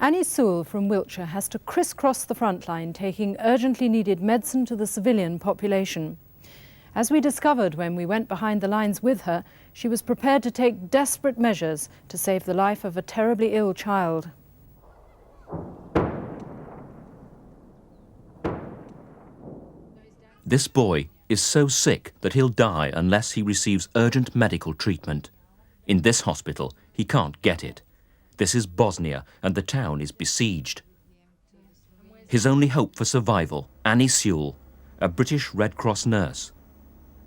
Annie Sewell from Wiltshire has to crisscross the front line, taking urgently needed medicine to the civilian population. As we discovered when we went behind the lines with her, she was prepared to take desperate measures to save the life of a terribly ill child. This boy is so sick that he'll die unless he receives urgent medical treatment. In this hospital, he can't get it. This is Bosnia, and the town is besieged. His only hope for survival, Annie Sewell, a British Red Cross nurse.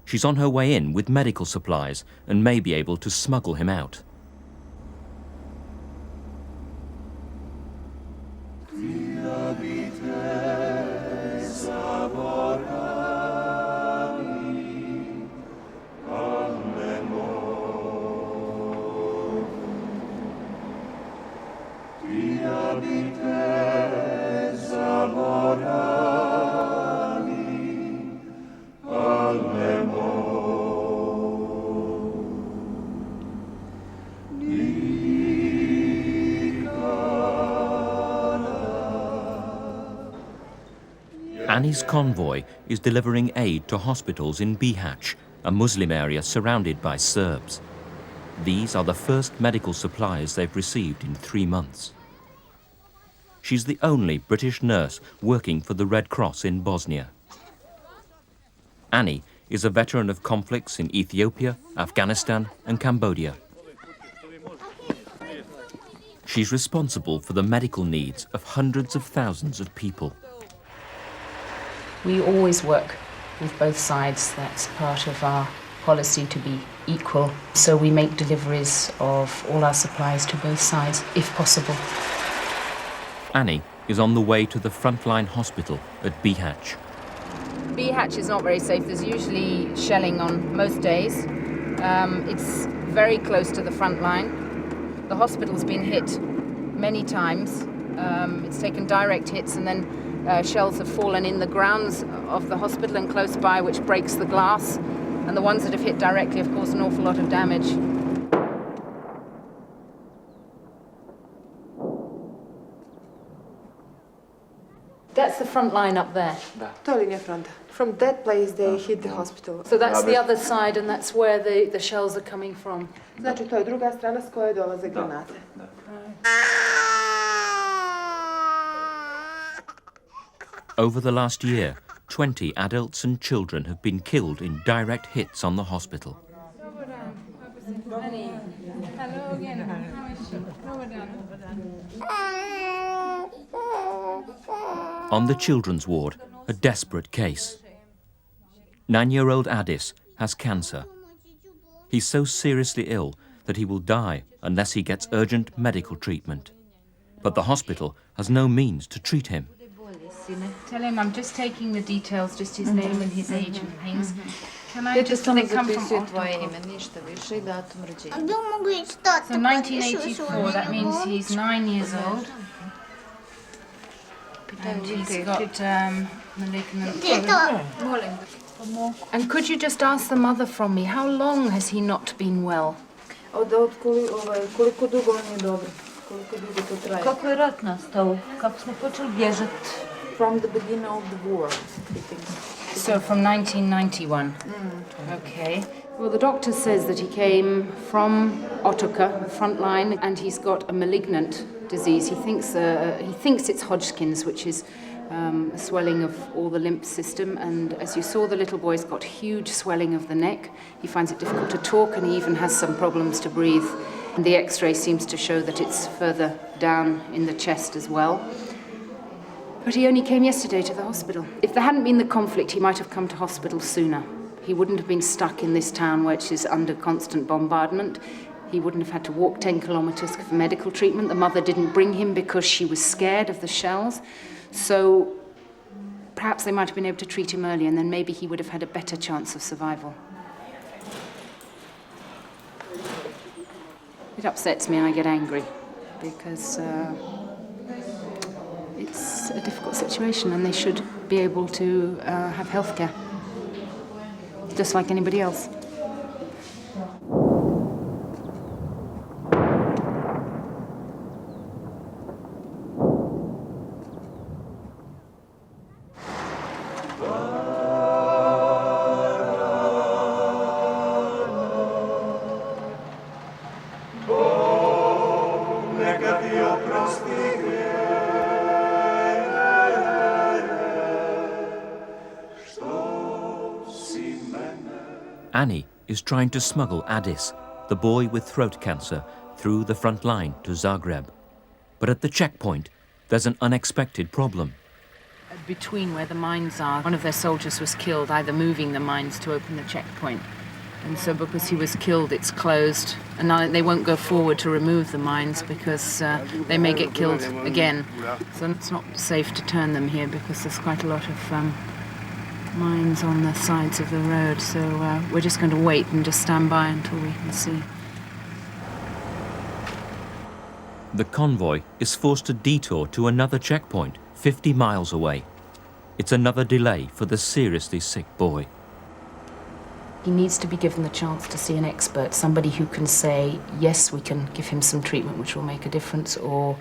She's on her way in with medical supplies and may be able to smuggle him out. Annie's convoy is delivering aid to hospitals in Bihać, a Muslim area surrounded by Serbs. These are the first medical supplies they've received in 3 months. She's the only British nurse working for the Red Cross in Bosnia. Annie is a veteran of conflicts in Ethiopia, Afghanistan and Cambodia. She's responsible for the medical needs of hundreds of thousands of people. We always work with both sides. That's part of our policy, to be equal. So we make deliveries of all our supplies to both sides, if possible. Annie is on the way to the frontline hospital at Bihać. Bihać is not very safe. There's usually shelling on most days. It's very close to the front line. The hospital's been hit many times. It's taken direct hits, and then shells have fallen in the grounds of the hospital and close by, which breaks the glass. And the ones that have hit directly have caused an awful lot of damage. That's the front line up there. To je linija fronta. From that place they hit the hospital. So that's the other side, and that's where the shells are coming from. Znači, to je druga strana s koje dolaze granate. Over the last year, 20 adults and children have been killed in direct hits on the hospital. On the children's ward, a desperate case. 9-year-old Addis has cancer. He's so seriously ill that he will die unless he gets urgent medical treatment. But the hospital has no means to treat him. Tell him I'm just taking the details, just his name and his age and things. Can I just they come from So 1984, that means he's 9 years old. And he's got malignant. And could you just ask the mother from me, how long has he not been well? Koliko dugo on je dobro? Koliko dugo to traje? Kako je rat nastao? Kako smo počeli bježati? From the beginning of the war, I think. So from 1991? Okay. Well, the doctor says that he came from Otoka, the front line, and he's got a malignant disease. He thinks it's Hodgkin's, which is a swelling of all the lymph system. And as you saw, the little boy's got huge swelling of the neck. He finds it difficult to talk, and he even has some problems to breathe. And the X-ray seems to show that it's further down in the chest as well. But he only came yesterday to the hospital. If there hadn't been the conflict, he might have come to hospital sooner. He wouldn't have been stuck in this town which is under constant bombardment. He wouldn't have had to walk 10 kilometres for medical treatment. The mother didn't bring him because she was scared of the shells. So perhaps they might have been able to treat him early, and then maybe he would have had a better chance of survival. It upsets me and I get angry because it's a difficult situation, and they should be able to have healthcare, just like anybody else. Annie is trying to smuggle Adis, the boy with throat cancer, through the front line to Zagreb. But at the checkpoint, there's an unexpected problem. Between where the mines are, one of their soldiers was killed, either moving the mines to open the checkpoint. And so because he was killed, it's closed. And now they won't go forward to remove the mines because they may get killed again. So it's not safe to turn them here because there's quite a lot of mines on the sides of the road. So we're just going to wait and just stand by until we can see. The convoy is forced to detour to another checkpoint 50 miles away. It's another delay for the seriously sick boy. He needs to be given the chance to see an expert, somebody who can say, yes, we can give him some treatment which will make a difference, or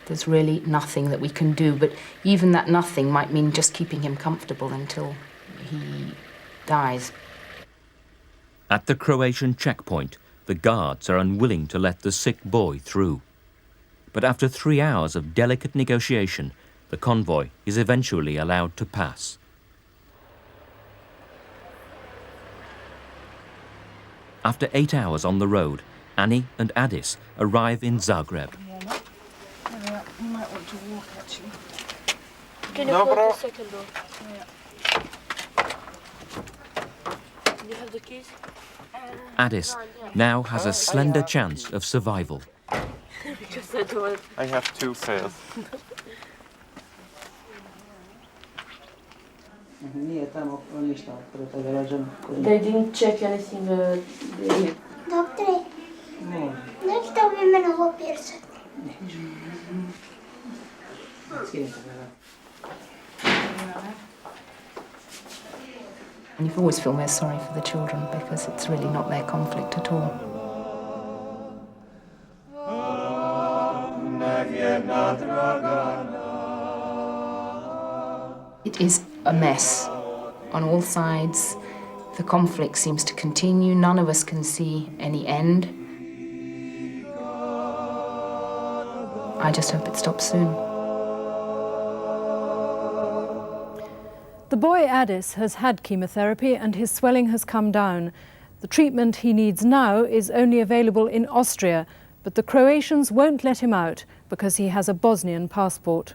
there's really nothing that we can do. But even that nothing might mean just keeping him comfortable until he dies. At the Croatian checkpoint, the guards are unwilling to let the sick boy through. But after 3 hours of delicate negotiation, the convoy is eventually allowed to pass. After 8 hours on the road, Annie and Adis arrive in Zagreb. You might want to walk, actually. Can you hold the second door? You have the keys? Adis now has a slender chance of survival. Because I don't. I have 2 pairs. They didn't check anything. Doktore, ne chciałbym mene ovo piercati. And you always feel more sorry for the children because it's really not their conflict at all. It is a mess on all sides. The conflict seems to continue. None of us can see any end. I just hope it stops soon. The boy Adis has had chemotherapy and his swelling has come down. The treatment he needs now is only available in Austria, but the Croatians won't let him out because he has a Bosnian passport.